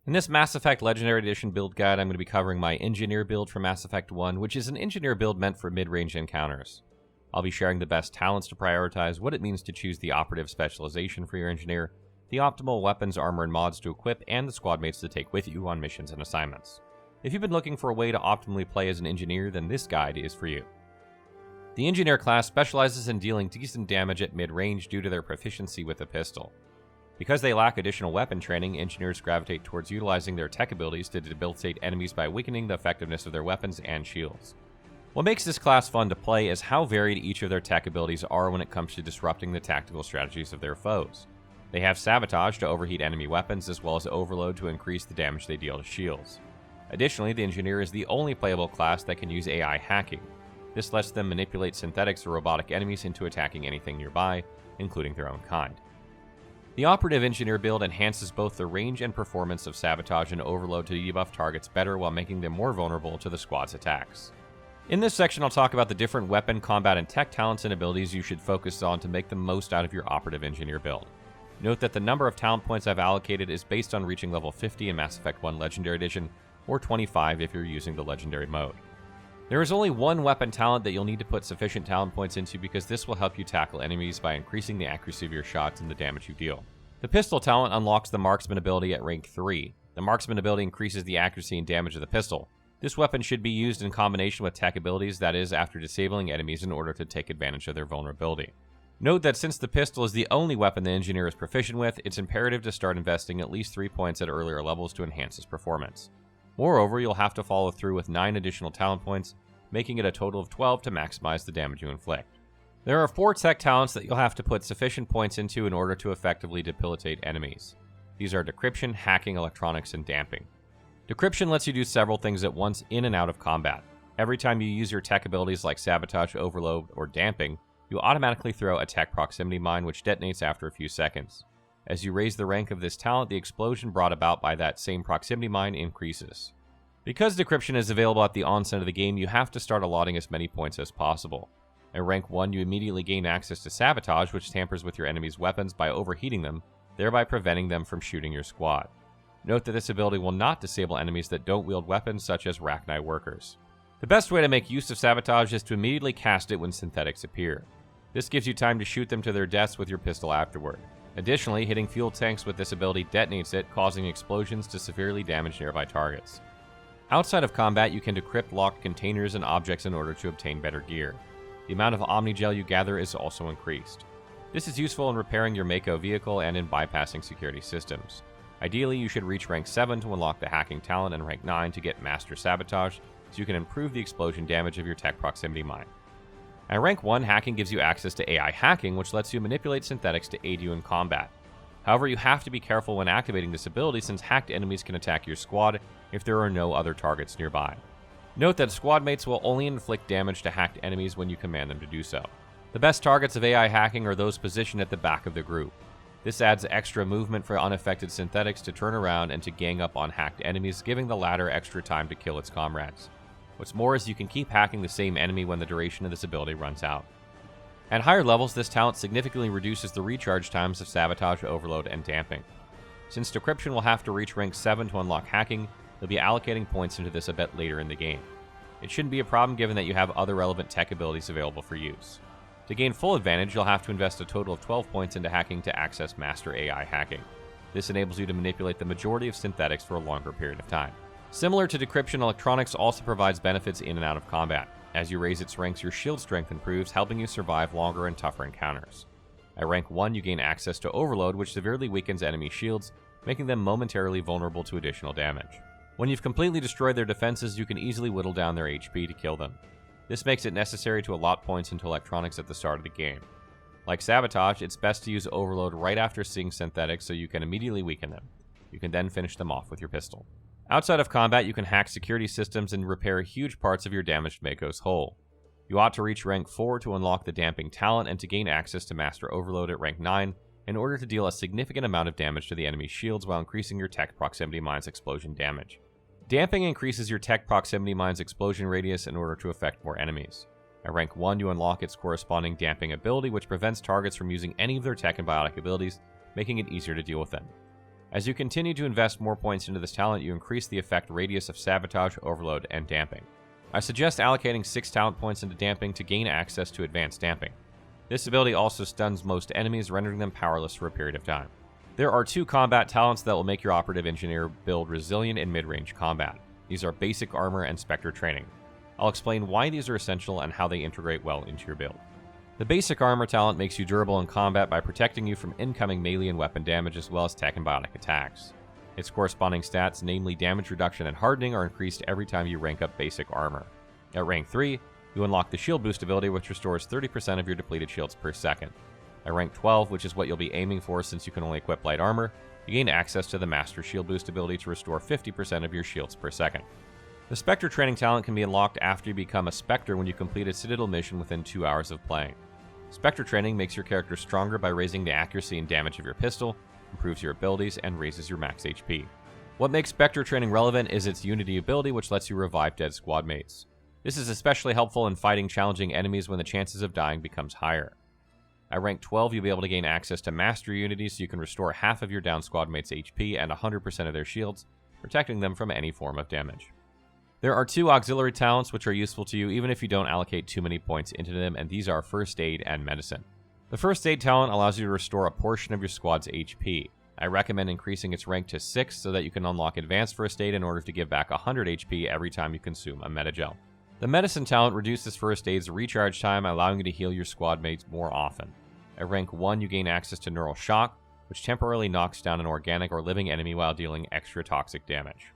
In this Mass Effect Legendary Edition build guide, I'm going to be covering my Engineer build for Mass Effect 1, which is an Engineer build meant for mid-range encounters. I'll be sharing the best talents to prioritize, what it means to choose the Operative Specialization for your Engineer, the optimal weapons, armor, and mods to equip, and the Squadmates to take with you on missions and assignments. If you've been looking for a way to optimally play as an Engineer, then this guide is for you. The Engineer class specializes in dealing decent damage at mid-range due to their proficiency with the pistol. Because they lack additional weapon training, Engineers gravitate towards utilizing their tech abilities to debilitate enemies by weakening the effectiveness of their weapons and shields. What makes this class fun to play is how varied each of their tech abilities are when it comes to disrupting the tactical strategies of their foes. They have Sabotage to overheat enemy weapons, as well as Overload to increase the damage they deal to shields. Additionally, the Engineer is the only playable class that can use AI hacking. This lets them manipulate synthetics or robotic enemies into attacking anything nearby, including their own kind. The Operative Engineer build enhances both the range and performance of Sabotage and Overload to debuff targets better while making them more vulnerable to the squad's attacks. In this section, I'll talk about the different weapon, combat, and tech talents and abilities you should focus on to make the most out of your Operative Engineer build. Note that the number of talent points I've allocated is based on reaching level 50 in Mass Effect 1 Legendary Edition, or 25 if you're using the Legendary mode. There is only one weapon talent that you'll need to put sufficient talent points into because this will help you tackle enemies by increasing the accuracy of your shots and the damage you deal. The pistol talent unlocks the Marksman ability at rank 3. The Marksman ability increases the accuracy and damage of the pistol. This weapon should be used in combination with tech abilities, that is, after disabling enemies in order to take advantage of their vulnerability. Note that since the pistol is the only weapon the Engineer is proficient with, it's imperative to start investing at least 3 points at earlier levels to enhance its performance. Moreover, you'll have to follow through with 9 additional talent points, making it a total of 12 to maximize the damage you inflict. There are 4 tech talents that you'll have to put sufficient points into in order to effectively debilitate enemies. These are Decryption, Hacking, Electronics, and Damping. Decryption lets you do several things at once in and out of combat. Every time you use your tech abilities like Sabotage, Overload, or Damping, you automatically throw a tech proximity mine which detonates after a few seconds. As you raise the rank of this talent, the explosion brought about by that same proximity mine increases. Because Decryption is available at the onset of the game, you have to start allotting as many points as possible. At rank 1, you immediately gain access to Sabotage, which tampers with your enemy's weapons by overheating them, thereby preventing them from shooting your squad. Note that this ability will not disable enemies that don't wield weapons such as Rachni workers. The best way to make use of Sabotage is to immediately cast it when synthetics appear. This gives you time to shoot them to their deaths with your pistol afterward. Additionally, hitting fuel tanks with this ability detonates it, causing explosions to severely damage nearby targets. Outside of combat, you can decrypt locked containers and objects in order to obtain better gear. The amount of Omnigel you gather is also increased. This is useful in repairing your Mako vehicle and in bypassing security systems. Ideally, you should reach rank 7 to unlock the Hacking talent and rank 9 to get Master Sabotage, so you can improve the explosion damage of your tech proximity mine. At rank 1, Hacking gives you access to AI Hacking, which lets you manipulate synthetics to aid you in combat. However, you have to be careful when activating this ability since hacked enemies can attack your squad if there are no other targets nearby. Note that Squadmates will only inflict damage to hacked enemies when you command them to do so. The best targets of AI Hacking are those positioned at the back of the group. This adds extra movement for unaffected synthetics to turn around and to gang up on hacked enemies, giving the latter extra time to kill its comrades. What's more is you can keep hacking the same enemy when the duration of this ability runs out. At higher levels, this talent significantly reduces the recharge times of Sabotage, Overload, and Damping. Since Decryption will have to reach rank 7 to unlock Hacking, you'll be allocating points into this a bit later in the game. It shouldn't be a problem given that you have other relevant tech abilities available for use. To gain full advantage, you'll have to invest a total of 12 points into Hacking to access Master AI Hacking. This enables you to manipulate the majority of synthetics for a longer period of time. Similar to Decryption, Electronics also provides benefits in and out of combat. As you raise its ranks, your shield strength improves, helping you survive longer and tougher encounters. At rank 1, you gain access to Overload, which severely weakens enemy shields, making them momentarily vulnerable to additional damage. When you've completely destroyed their defenses, you can easily whittle down their HP to kill them. This makes it necessary to allot points into Electronics at the start of the game. Like Sabotage, it's best to use Overload right after seeing synthetics so you can immediately weaken them. You can then finish them off with your pistol. Outside of combat, you can hack security systems and repair huge parts of your damaged Mako's hull. You ought to reach rank 4 to unlock the Damping talent and to gain access to Master Overload at rank 9 in order to deal a significant amount of damage to the enemy's shields while increasing your tech proximity mine's explosion damage. Damping increases your tech proximity mine's explosion radius in order to affect more enemies. At rank 1, you unlock its corresponding Damping ability, which prevents targets from using any of their tech and biotic abilities, making it easier to deal with them. As you continue to invest more points into this talent, you increase the effect radius of Sabotage, Overload, and Damping. I suggest allocating 6 talent points into Damping to gain access to Advanced Damping. This ability also stuns most enemies, rendering them powerless for a period of time. There are 2 combat talents that will make your Operative Engineer build resilient in mid-range combat. These are Basic Armor and Spectre Training. I'll explain why these are essential and how they integrate well into your build. The Basic Armor talent makes you durable in combat by protecting you from incoming melee and weapon damage as well as tech and biotic attacks. Its corresponding stats, namely damage reduction and hardening, are increased every time you rank up Basic Armor. At rank 3, you unlock the Shield Boost ability, which restores 30% of your depleted shields per second. At rank 12, which is what you'll be aiming for since you can only equip Light Armor, you gain access to the Master Shield Boost ability to restore 50% of your shields per second. The Spectre Training talent can be unlocked after you become a Spectre when you complete a Citadel mission within 2 hours of playing. Spectre Training makes your character stronger by raising the accuracy and damage of your pistol, improves your abilities, and raises your max HP. What makes Spectre Training relevant is its Unity ability, which lets you revive dead squad mates. This is especially helpful in fighting challenging enemies when the chances of dying becomes higher. At rank 12, you'll be able to gain access to Master Unity so you can restore half of your down squad mates' HP and 100% of their shields, protecting them from any form of damage. There are 2 auxiliary talents which are useful to you even if you don't allocate too many points into them, and these are First Aid and Medicine. The First Aid talent allows you to restore a portion of your squad's HP. I recommend increasing its rank to 6 so that you can unlock Advanced First Aid in order to give back 100 HP every time you consume a Metagel. The Medicine talent reduces First Aid's recharge time, allowing you to heal your squad mates more often. At rank 1, you gain access to Neural Shock, which temporarily knocks down an organic or living enemy while dealing extra toxic damage.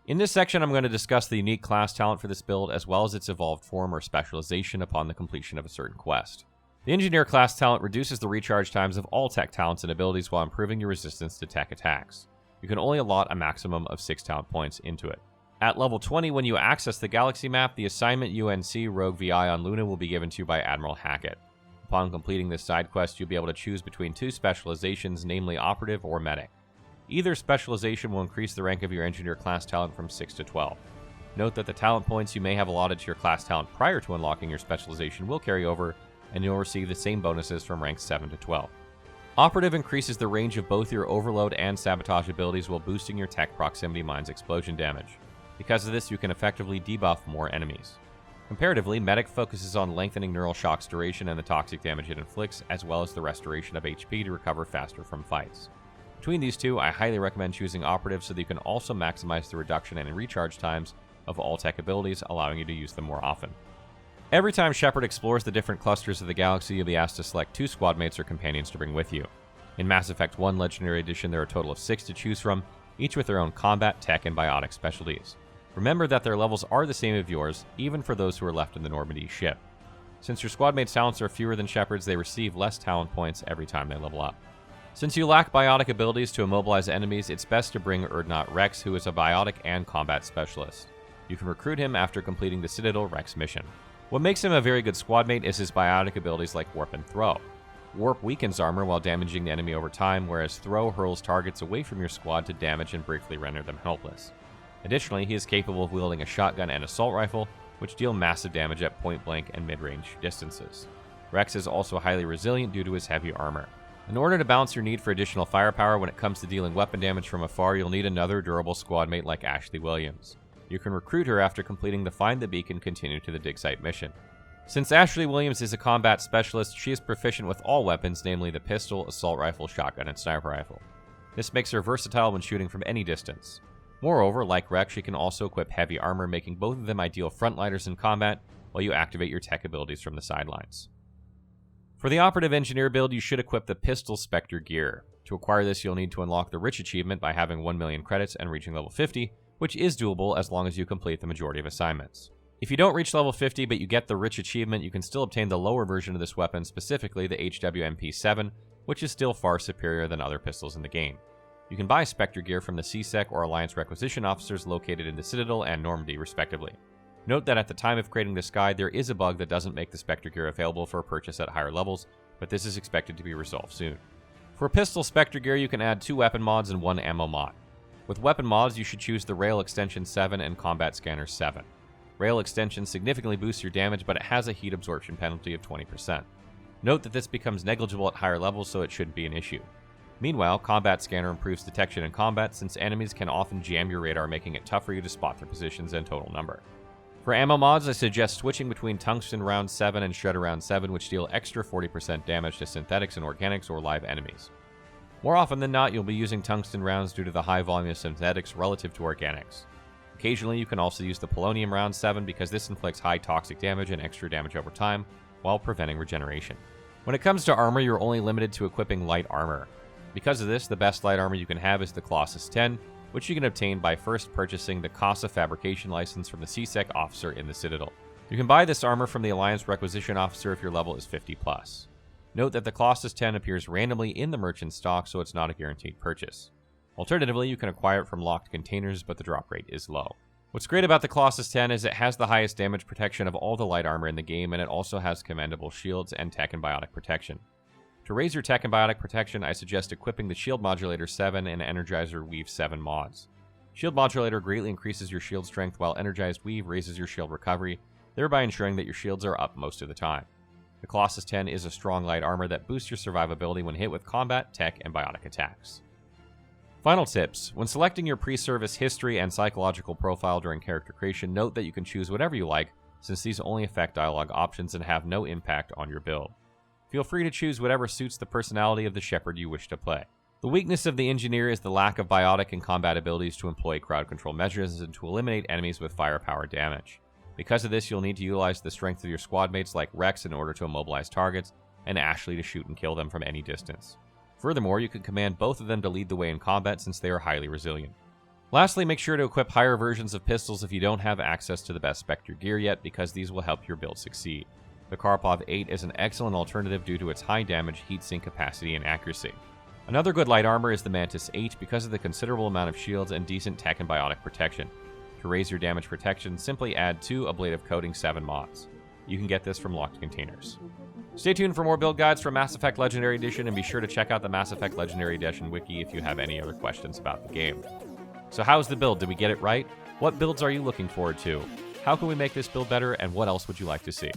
In this section, I'm going to discuss the unique class talent for this build, as well as its evolved form or specialization upon the completion of a certain quest. The Engineer class talent reduces the recharge times of all tech talents and abilities while improving your resistance to tech attacks. You can only allot a maximum of 6 talent points into it. At level 20, when you access the galaxy map, the assignment UNC Rogue VI on Luna will be given to you by Admiral Hackett. Upon completing this side quest, you'll be able to choose between 2 specializations, namely Operative or Medic. Either specialization will increase the rank of your Engineer class talent from 6 to 12. Note that the talent points you may have allotted to your class talent prior to unlocking your specialization will carry over, and you'll receive the same bonuses from ranks 7 to 12. Operative increases the range of both your Overload and Sabotage abilities while boosting your Tech Proximity Mine's explosion damage. Because of this, you can effectively debuff more enemies. Comparatively, Medic focuses on lengthening Neural Shock's duration and the toxic damage it inflicts, as well as the restoration of HP to recover faster from fights. Between these 2, I highly recommend choosing Operative so that you can also maximize the reduction and recharge times of all tech abilities, allowing you to use them more often. Every time Shepard explores the different clusters of the galaxy, you'll be asked to select 2 squad mates or companions to bring with you. In Mass Effect 1 Legendary Edition, there are a total of 6 to choose from, each with their own combat, tech, and biotic specialties. Remember that their levels are the same as yours, even for those who are left in the Normandy ship. Since your squad mates' talents are fewer than Shepard's, they receive less talent points every time they level up. Since you lack biotic abilities to immobilize enemies, it's best to bring Urdnot Rex, who is a biotic and combat specialist. You can recruit him after completing the Citadel Rex mission. What makes him a very good squad mate is his biotic abilities like Warp and Throw. Warp weakens armor while damaging the enemy over time, whereas Throw hurls targets away from your squad to damage and briefly render them helpless. Additionally, he is capable of wielding a shotgun and assault rifle, which deal massive damage at point-blank and mid-range distances. Rex is also highly resilient due to his heavy armor. In order to balance your need for additional firepower when it comes to dealing weapon damage from afar, you'll need another durable squad mate like Ashley Williams. You can recruit her after completing the Find the Beacon and continue to the dig site mission. Since Ashley Williams is a combat specialist, she is proficient with all weapons, namely the pistol, assault rifle, shotgun, and sniper rifle. This makes her versatile when shooting from any distance. Moreover, like Rex, she can also equip heavy armor, making both of them ideal frontliners in combat while you activate your tech abilities from the sidelines. For the Operative Engineer build, you should equip the Pistol Spectre gear. To acquire this, you'll need to unlock the Rich achievement by having 1 million credits and reaching level 50, which is doable as long as you complete the majority of assignments. If you don't reach level 50 but you get the Rich achievement, you can still obtain the lower version of this weapon, specifically the HWMP7, which is still far superior than other pistols in the game. You can buy Spectre gear from the CSEC or Alliance Requisition officers located in the Citadel and Normandy, respectively. Note that at the time of creating this guide, there is a bug that doesn't make the Spectre gear available for purchase at higher levels, but this is expected to be resolved soon. For pistol Spectre gear, you can add 2 weapon mods and 1 ammo mod. With weapon mods, you should choose the Rail Extension 7 and Combat Scanner 7. Rail Extension significantly boosts your damage, but it has a heat absorption penalty of 20%. Note that this becomes negligible at higher levels, so it shouldn't be an issue. Meanwhile, Combat Scanner improves detection in combat since enemies can often jam your radar, making it tough for you to spot their positions and total number. For ammo mods, I suggest switching between Tungsten Round 7 and Shredder Round 7, which deal extra 40% damage to synthetics and organics or live enemies. More often than not, you'll be using tungsten rounds due to the high volume of synthetics relative to organics. Occasionally, you can also use the Polonium Round 7 because this inflicts high toxic damage and extra damage over time, while preventing regeneration. When it comes to armor, you're only limited to equipping light armor. Because of this, the best light armor you can have is the Colossus 10, which you can obtain by first purchasing the Casa Fabrication license from the CSEC officer in the Citadel. You can buy this armor from the Alliance Requisition officer if your level is 50+. Note that the Colossus 10 appears randomly in the merchant stock, so it's not a guaranteed purchase. Alternatively, you can acquire it from locked containers, but the drop rate is low. What's great about the Colossus 10 is it has the highest damage protection of all the light armor in the game, and it also has commendable shields and tech and biotic protection. To raise your tech and biotic protection, I suggest equipping the Shield Modulator 7 and Energizer Weave 7 mods. Shield Modulator greatly increases your shield strength, while Energized Weave raises your shield recovery, thereby ensuring that your shields are up most of the time. The Colossus 10 is a strong light armor that boosts your survivability when hit with combat, tech, and biotic attacks. Final tips. When selecting your pre-service history and psychological profile during character creation, note that you can choose whatever you like, since these only affect dialogue options and have no impact on your build. Feel free to choose whatever suits the personality of the Shepherd you wish to play. The weakness of the Engineer is the lack of biotic and combat abilities to employ crowd control measures and to eliminate enemies with firepower damage. Because of this, you'll need to utilize the strength of your squadmates like Rex in order to immobilize targets, and Ashley to shoot and kill them from any distance. Furthermore, you can command both of them to lead the way in combat since they are highly resilient. Lastly, make sure to equip higher versions of pistols if you don't have access to the best Spectre gear yet, because these will help your build succeed. The Karpov 8 is an excellent alternative due to its high damage, heatsink capacity, and accuracy. Another good light armor is the Mantis 8 because of the considerable amount of shields and decent tech and biotic protection. To raise your damage protection, simply add 2 Ablative Coating 7 mods. You can get this from locked containers. Stay tuned for more build guides from Mass Effect Legendary Edition, and be sure to check out the Mass Effect Legendary Edition wiki if you have any other questions about the game. So how's the build? Did we get it right? What builds are you looking forward to? How can we make this build better, and what else would you like to see?